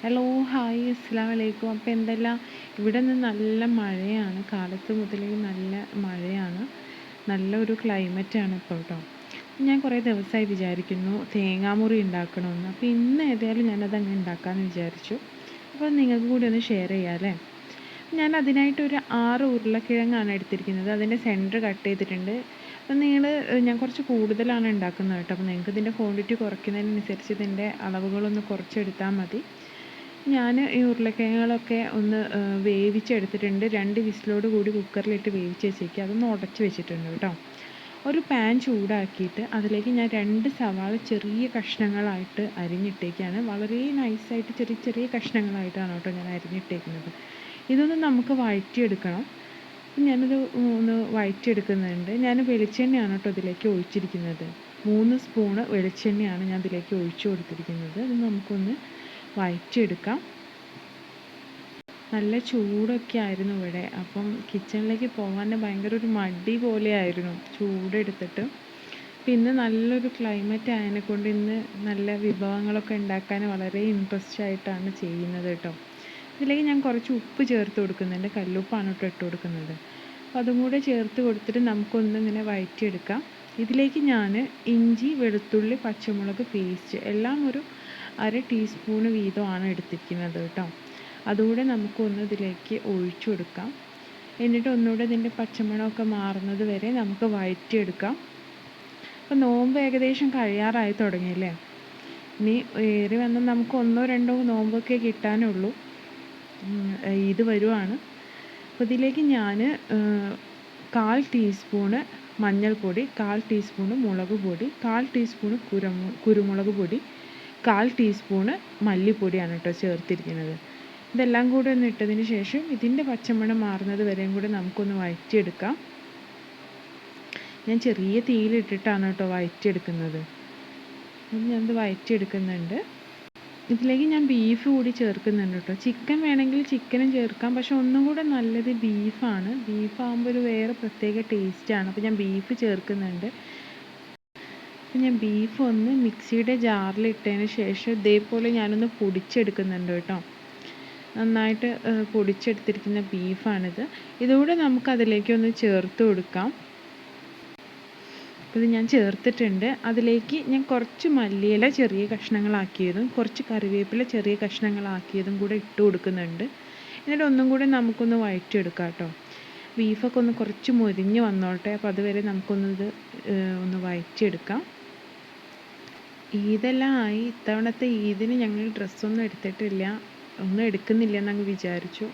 Hello hi അസ്സലാമു അലൈക്കും. അപ്പോൾ എന്തെല്ലാം, ഇവിടെ നിന്ന് നല്ല മഴയാണ്, കാലത്ത് മുതലേ നല്ല മഴയാണ്, നല്ലൊരു ക്ലൈമറ്റാണ് ഇപ്പോൾ കേട്ടോ. ഞാൻ കുറേ ദിവസമായി വിചാരിക്കുന്നു തേങ്ങാമുറി ഉണ്ടാക്കണമെന്ന്. അപ്പോൾ ഇന്ന് ഏതായാലും ഞാനതങ്ങ് ഉണ്ടാക്കാമെന്ന് വിചാരിച്ചു. അപ്പോൾ നിങ്ങൾക്ക് കൂടി ഒന്ന് ഷെയർ ചെയ്യാം അല്ലേ. ഞാൻ അതിനായിട്ടൊരു 6 ഉരുളക്കിഴങ്ങാണ് എടുത്തിരിക്കുന്നത്. അതിൻ്റെ സെൻറ്റർ കട്ട് ചെയ്തിട്ടുണ്ട്. അപ്പം ഞാൻ കുറച്ച് കൂടുതലാണ് ഉണ്ടാക്കുന്നത് കേട്ടോ. അപ്പോൾ നിങ്ങൾക്ക് ഇതിൻ്റെ ക്വാണ്ടിറ്റി കുറയ്ക്കുന്നതിനനുസരിച്ച് ഇതിൻ്റെ അളവുകളൊന്ന് കുറച്ചെടുത്താൽ മതി. ഞാൻ ഈ ഉരുളക്കിഴങ്ങുകളൊക്കെ ഒന്ന് വേവിച്ചെടുത്തിട്ടുണ്ട്. 2 വിസിലോട് കൂടി കുക്കറിലിട്ട് വേവിച്ച് വെച്ചേക്കുക. അതൊന്ന് ഉടച്ച് വെച്ചിട്ടുണ്ട് കേട്ടോ. ഒരു പാൻ ചൂടാക്കിയിട്ട് അതിലേക്ക് ഞാൻ 2 സവാള ചെറിയ കഷ്ണങ്ങളായിട്ട് അരിഞ്ഞിട്ടേക്കാണ്. വളരെ നൈസായിട്ട് ചെറിയ ചെറിയ കഷ്ണങ്ങളായിട്ടാണ് കേട്ടോ ഞാൻ അരിഞ്ഞിട്ടേക്കുന്നത്. ഇതൊന്ന് നമുക്ക് വഴറ്റിയെടുക്കണം. ഞാനത് ഒന്ന് വഴറ്റിയെടുക്കുന്നുണ്ട്. ഞാൻ വെളിച്ചെണ്ണയാണ് കേട്ടോ ഇതിലേക്ക് ഒഴിച്ചിരിക്കുന്നത്. 3 സ്പൂണ് വെളിച്ചെണ്ണയാണ് ഞാൻ ഇതിലേക്ക് ഒഴിച്ചു കൊടുത്തിരിക്കുന്നത്. അത് നമുക്കൊന്ന് വഴറ്റിയെടുക്കാം. നല്ല ചൂടൊക്കെ ആയിരുന്നു ഇവിടെ. അപ്പം കിച്ചണിലേക്ക് പോകാൻ ഭയങ്കര ഒരു മടി പോലെയായിരുന്നു ചൂടെടുത്തിട്ട്. പിന്നെ നല്ലൊരു ക്ലൈമറ്റ് ആയതിനെക്കൊണ്ട് ഇന്ന് നല്ല വിഭവങ്ങളൊക്കെ ഉണ്ടാക്കാൻ വളരെ ഇൻട്രസ്റ്റ് ആയിട്ടാണ് ചെയ്യുന്നത് കേട്ടോ. ഇതിലേക്ക് ഞാൻ കുറച്ച് ഉപ്പ് ചേർത്ത് കൊടുക്കുന്നുണ്ട്. കല്ലുപ്പാണ് കേട്ടോ ഇട്ട് കൊടുക്കുന്നത്. അപ്പോൾ അതും കൂടെ ചേർത്ത് കൊടുത്തിട്ട് നമുക്കൊന്നിങ്ങനെ വഴറ്റിയെടുക്കാം. ഇതിലേക്ക് ഞാൻ ഇഞ്ചി, വെളുത്തുള്ളി, പച്ചമുളക് പേസ്റ്റ് എല്ലാം ഒരു 1/2 ടീസ്പൂണ് വീതമാണ് എടുത്തിരിക്കുന്നത് കേട്ടോ. അതുകൂടെ നമുക്കൊന്ന് ഇതിലേക്ക് ഒഴിച്ചു കൊടുക്കാം. എന്നിട്ട് ഒന്നുകൂടെ ഇതിൻ്റെ പച്ചമണമൊക്കെ മാറുന്നത് വരെ നമുക്ക് വഴറ്റിയെടുക്കാം. അപ്പോൾ നോമ്പ് ഏകദേശം കഴിയാറായി തുടങ്ങിയല്ലേ. ഇനി ഏറി വന്നാൽ നമുക്ക് 1-2 നോമ്പൊക്കെ കിട്ടാനുള്ളൂ. ഇത് വരുവാണ്. അപ്പോൾ ഇതിലേക്ക് ഞാൻ 1/4 ടീസ്പൂണ് മഞ്ഞൾപ്പൊടി, 1/4 ടീസ്പൂണ് മുളക് പൊടി, 1/4 ടീസ്പൂണ് കുരുമുളക് പൊടി, 1/4 ടീസ്പൂണ് മല്ലിപ്പൊടിയാണ് കേട്ടോ ചേർത്തിരിക്കുന്നത്. ഇതെല്ലാം കൂടെ ഒന്ന് ഇട്ടതിന് ശേഷം ഇതിൻ്റെ പച്ചമണം മാറുന്നത് വരെയും കൂടെ നമുക്കൊന്ന് വഴറ്റിയെടുക്കാം. ഞാൻ ചെറിയ തീയിലിട്ടിട്ടാണ് കേട്ടോ വഴറ്റിയെടുക്കുന്നത്. ഞാനത് വഴറ്റിയെടുക്കുന്നുണ്ട്. ഇതിലേക്ക് ഞാൻ ബീഫ് കൂടി ചേർക്കുന്നുണ്ട് കേട്ടോ. ചിക്കൻ വേണമെങ്കിൽ ചിക്കനും ചേർക്കാം, പക്ഷെ ഒന്നും കൂടെ നല്ലത് ബീഫാണ്. ബീഫാകുമ്പോൾ ഒരു വേറെ പ്രത്യേക ടേസ്റ്റാണ്. അപ്പോൾ ഞാൻ ബീഫ് ചേർക്കുന്നുണ്ട്. അപ്പം ഞാൻ ബീഫ് ഒന്ന് മിക്സിയുടെ ജാറിലിട്ടതിന് ശേഷം ഇതേപോലെ ഞാനൊന്ന് പൊടിച്ചെടുക്കുന്നുണ്ട് കേട്ടോ. നന്നായിട്ട് പൊടിച്ചെടുത്തിരിക്കുന്ന ബീഫാണിത്. ഇതുകൂടെ നമുക്കതിലേക്കൊന്ന് ചേർത്ത് കൊടുക്കാം. അപ്പോൾ ഇത് ഞാൻ ചേർത്തിട്ടുണ്ട്. അതിലേക്ക് ഞാൻ കുറച്ച് മല്ലിയില ചെറിയ കഷ്ണങ്ങളാക്കിയതും കുറച്ച് കറിവേപ്പില ചെറിയ കഷ്ണങ്ങളാക്കിയതും കൂടെ ഇട്ട് കൊടുക്കുന്നുണ്ട്. എന്നിട്ട് ഒന്നും കൂടെ നമുക്കൊന്ന് വഴറ്റിയെടുക്കാം കേട്ടോ. ബീഫൊക്കെ ഒന്ന് കുറച്ച് മൊരിഞ്ഞ് വന്നോട്ടെ. അപ്പോൾ അതുവരെ നമുക്കൊന്നത് ഒന്ന് വഴറ്റിയെടുക്കാം. ഈദെല്ലാം ആയി. ഇത്തവണത്തെ ഈദിന് ഞങ്ങൾ ഡ്രസ്സൊന്നും എടുത്തിട്ടില്ല, ഒന്നും എടുക്കുന്നില്ല എന്നങ്ങ് വിചാരിച്ചു.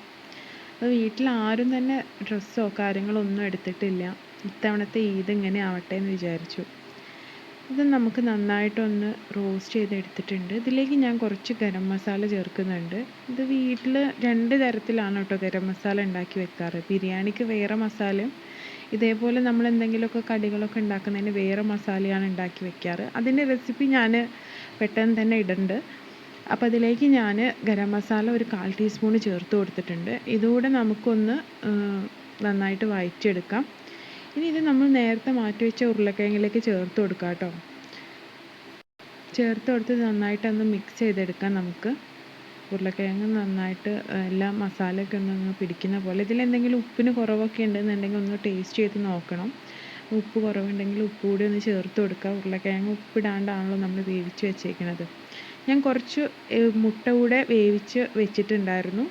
അപ്പോൾ വീട്ടിൽ ആരും തന്നെ ഡ്രസ്സോ കാര്യങ്ങളോ ഒന്നും എടുത്തിട്ടില്ല. ഇത്തവണത്തെ ഈദ് ഇങ്ങനെ ആവട്ടെ എന്ന് വിചാരിച്ചു. ഇത് നമുക്ക് നന്നായിട്ടൊന്ന് റോസ്റ്റ് ചെയ്തെടുത്തിട്ടുണ്ട്. ഇതിലേക്ക് ഞാൻ കുറച്ച് ഗരം മസാല ചേർക്കുന്നുണ്ട്. ഇത് വീട്ടിൽ 2 തരത്തിലാണ് കേട്ടോ ഗരം മസാല ഉണ്ടാക്കി വെക്കാറ്. ബിരിയാണിക്ക് വേറെ മസാലയും ഇതേപോലെ നമ്മൾ എന്തെങ്കിലുമൊക്കെ കടികളൊക്കെ ഉണ്ടാക്കുന്നതിന് വേറെ മസാലയാണ് ഉണ്ടാക്കി വെക്കാറ്. അതിൻ്റെ റെസിപ്പി ഞാൻ പെട്ടെന്ന് തന്നെ ഇടുന്നുണ്ട്. അപ്പോൾ അതിലേക്ക് ഞാൻ ഗരം മസാല ഒരു 1/4 ടീസ്പൂണ് ചേർത്ത് കൊടുത്തിട്ടുണ്ട്. ഇതുകൂടെ നമുക്കൊന്ന് നന്നായിട്ട് വഴറ്റിയെടുക്കാം. ഇനി ഇത് നമ്മൾ നേരത്തെ മാറ്റി വെച്ച ഉരുളക്കിഴങ്ങിലേക്ക് ചേർത്ത് കൊടുക്കാം കേട്ടോ. ചേർത്ത് കൊടുത്ത് നന്നായിട്ടൊന്ന് മിക്സ് ചെയ്തെടുക്കാം നമുക്ക്. ഉരുളക്കിഴങ്ങ് നന്നായിട്ട് എല്ലാ മസാലയൊക്കെ ഒന്ന് പിടിക്കുന്ന പോലെ. ഇതിലെന്തെങ്കിലും ഉപ്പിന് കുറവൊക്കെ ഉണ്ടെന്നുണ്ടെങ്കിൽ ഒന്ന് ടേസ്റ്റ് ചെയ്ത് നോക്കണം. ഉപ്പ് കുറവുണ്ടെങ്കിൽ ഉപ്പ് കൂടി ഒന്ന് ചേർത്ത് കൊടുക്കുക. ഉരുളക്കിഴങ്ങ് ഉപ്പിടാണ്ടാണല്ലോ നമ്മൾ വേവിച്ച് വെച്ചേക്കുന്നത്. ഞാൻ കുറച്ച് മുട്ട കൂടെ വേവിച്ച് വെച്ചിട്ടുണ്ടായിരുന്നു.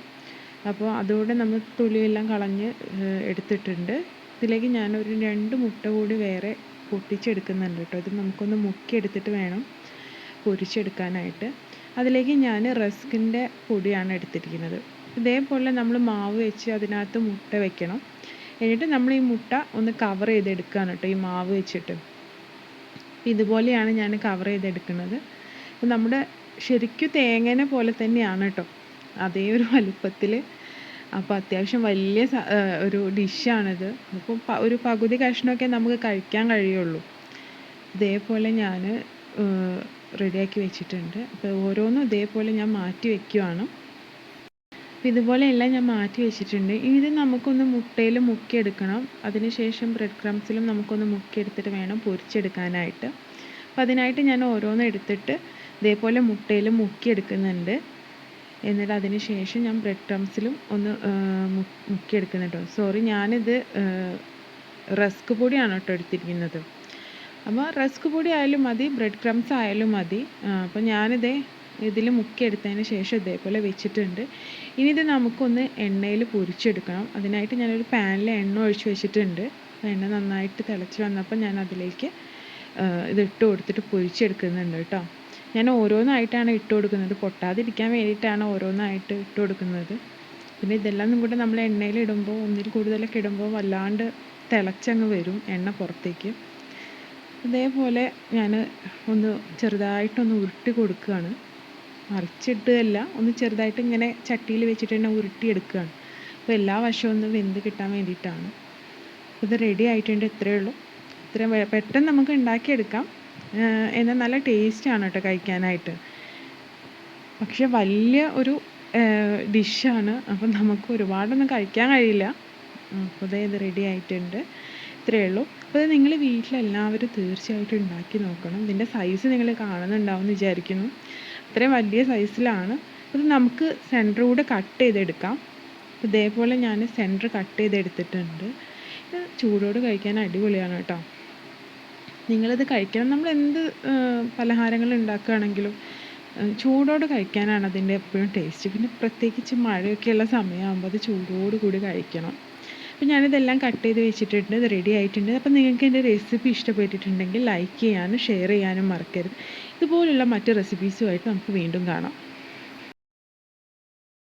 അപ്പോൾ അതുകൂടെ നമ്മൾ തൊലിയെല്ലാം കളഞ്ഞ് എടുത്തിട്ടുണ്ട്. ഇതിലേക്ക് ഞാനൊരു 2 മുട്ട കൂടി വേറെ പൊട്ടിച്ചെടുക്കുന്നുണ്ട് കേട്ടോ. ഇത് നമുക്കൊന്ന് മുക്കിയെടുത്തിട്ട് വേണം പൊരിച്ചെടുക്കാനായിട്ട്. അതിലേക്ക് ഞാൻ റസ്കിൻ്റെ പൊടിയാണ് എടുത്തിരിക്കുന്നത്. ഇതേപോലെ നമ്മൾ മാവ് വെച്ച് അതിനകത്ത് മുട്ട വെക്കണം. എന്നിട്ട് നമ്മൾ ഈ മുട്ട ഒന്ന് കവർ ചെയ്തെടുക്കുകയാണ് കേട്ടോ ഈ മാവ് വെച്ചിട്ട്. ഇതുപോലെയാണ് ഞാൻ കവർ ചെയ്തെടുക്കുന്നത്. അപ്പോൾ നമ്മുടെ ശരിക്കും തേങ്ങേനെ പോലെ തന്നെയാണ് കേട്ടോ, അതേ ഒരു വലുപ്പത്തിൽ. അപ്പോൾ അത്യാവശ്യം വലിയ ഒരു ഡിഷാണിത്. അപ്പോൾ ഒരു പകുതി കഷ്ണമൊക്കെ നമുക്ക് കഴിക്കാൻ കഴിയുള്ളൂ. ഇതേപോലെ ഞാൻ റെഡിയാക്കി വെച്ചിട്ടുണ്ട്. അപ്പോൾ ഓരോന്നും ഇതേപോലെ ഞാൻ മാറ്റി വയ്ക്കുവാണ്. അപ്പോൾ ഇതുപോലെയെല്ലാം ഞാൻ മാറ്റി വെച്ചിട്ടുണ്ട്. ഇത് നമുക്കൊന്ന് മുട്ടയിൽ മുക്കിയെടുക്കണം. അതിനുശേഷം ബ്രെഡ് ക്രംസിലും നമുക്കൊന്ന് മുക്കിയെടുത്തിട്ട് വേണം പൊരിച്ചെടുക്കാനായിട്ട്. അപ്പോൾ അതിനായിട്ട് ഞാൻ ഓരോന്നും എടുത്തിട്ട് ഇതേപോലെ മുട്ടയിൽ മുക്കിയെടുക്കുന്നുണ്ട്. എന്നിട്ട് അതിന് ശേഷം ഞാൻ ബ്രെഡ് ക്രംസിലും ഒന്ന് മുക്കിയെടുക്കുന്നുണ്ട്. സോറി, ഞാനിത് റസ്ക് പൊടിയാണ് കേട്ടോ എടുത്തിരിക്കുന്നത്. അപ്പോൾ റസ്ക് പൊടി ആയാലും മതി, ബ്രെഡ് ക്രംസ് ആയാലും മതി. അപ്പോൾ ഞാനിത് ഇതിൽ മുക്കിയെടുത്തതിന് ശേഷം ഇതേപോലെ വെച്ചിട്ടുണ്ട്. ഇനി ഇത് നമുക്കൊന്ന് എണ്ണയിൽ പൊരിച്ചെടുക്കണം. അതിനായിട്ട് ഞാനൊരു പാനിൽ എണ്ണ ഒഴിച്ച് വെച്ചിട്ടുണ്ട്. എണ്ണ നന്നായിട്ട് തിളച്ച് വന്നപ്പോൾ ഞാൻ അതിലേക്ക് ഇതിട്ട് കൊടുത്തിട്ട് പൊരിച്ചെടുക്കുന്നുണ്ട് കേട്ടോ. ഞാൻ ഓരോന്നായിട്ടാണ് ഇട്ട് കൊടുക്കുന്നത്, പൊട്ടാതിരിക്കാൻ വേണ്ടിയിട്ടാണ് ഓരോന്നായിട്ട് ഇട്ട് കൊടുക്കുന്നത്. പിന്നെ ഇതെല്ലാം കൂടെ നമ്മൾ എണ്ണയിൽ ഇടുമ്പോൾ, ഒന്നിൽ കൂടുതലൊക്കെ ഇടുമ്പോൾ വല്ലാണ്ട് തിളച്ചങ്ങ് വരും എണ്ണ പുറത്തേക്ക്. അതേപോലെ ഞാൻ ഒന്ന് ചെറുതായിട്ടൊന്ന് ഉരുട്ടി കൊടുക്കുകയാണ്. മറിച്ചിട്ടുകയല്ല, ഒന്ന് ചെറുതായിട്ട് ഇങ്ങനെ ചട്ടിയിൽ വെച്ചിട്ട് തന്നെ ഉരുട്ടിയെടുക്കുകയാണ്. അപ്പോൾ എല്ലാ വശവും ഒന്ന് വെന്ത് കിട്ടാൻ വേണ്ടിയിട്ടാണ്. ഇത് റെഡി ആയിട്ടുണ്ട്. ഇത്രയേ ഉള്ളൂ. ഇത്ര പെട്ടെന്ന് നമുക്ക് ഉണ്ടാക്കിയെടുക്കാം. എന്നാൽ നല്ല ടേസ്റ്റാണ് കേട്ടോ കഴിക്കാനായിട്ട്. പക്ഷെ വലിയ ഒരു ഡിഷാണ്. അപ്പം നമുക്ക് ഒരുപാടൊന്നും കഴിക്കാൻ കഴിയില്ല. അപ്പോൾ ഇത് റെഡി ആയിട്ടുണ്ട്. ഇത്രയേ ഉള്ളൂ. അപ്പോൾ ഇത് നിങ്ങൾ വീട്ടിലെല്ലാവരും തീർച്ചയായിട്ടും ഉണ്ടാക്കി നോക്കണം. ഇതിൻ്റെ സൈസ് നിങ്ങൾ കാണുന്നുണ്ടാവും എന്ന് വിചാരിക്കുന്നു. അത്രയും വലിയ സൈസിലാണ്. അത് നമുക്ക് സെൻറ്റർ കൂടെ കട്ട് ചെയ്തെടുക്കാം. ഇതേപോലെ ഞാൻ സെൻറ്റർ കട്ട് ചെയ്തെടുത്തിട്ടുണ്ട്. ഇത് ചൂടോട് കഴിക്കാൻ അടിപൊളിയാണ് കേട്ടോ. നിങ്ങളിത് കഴിക്കണം. നമ്മൾ എന്ത് പലഹാരങ്ങൾ ഉണ്ടാക്കുകയാണെങ്കിലും ചൂടോട് കഴിക്കാനാണ് അതിൻ്റെ എപ്പോഴും ടേസ്റ്റ്. പിന്നെ പ്രത്യേകിച്ച് മഴയൊക്കെയുള്ള സമയമാകുമ്പോൾ അത് ചൂടോട് കൂടി കഴിക്കണം. അപ്പോൾ ഞാനിതെല്ലാം കട്ട് ചെയ്ത് വെച്ചിട്ടുണ്ട്. ഇത് റെഡി ആയിട്ടുണ്ട്. അപ്പോൾ നിങ്ങൾക്ക് എൻ്റെ റെസിപ്പി ഇഷ്ടപ്പെട്ടിട്ടുണ്ടെങ്കിൽ ലൈക്ക് ചെയ്യാനും ഷെയർ ചെയ്യാനും മറക്കരുത്. ഇതുപോലുള്ള മറ്റ് റെസിപ്പീസുമായിട്ട് നമുക്ക് വീണ്ടും കാണാം.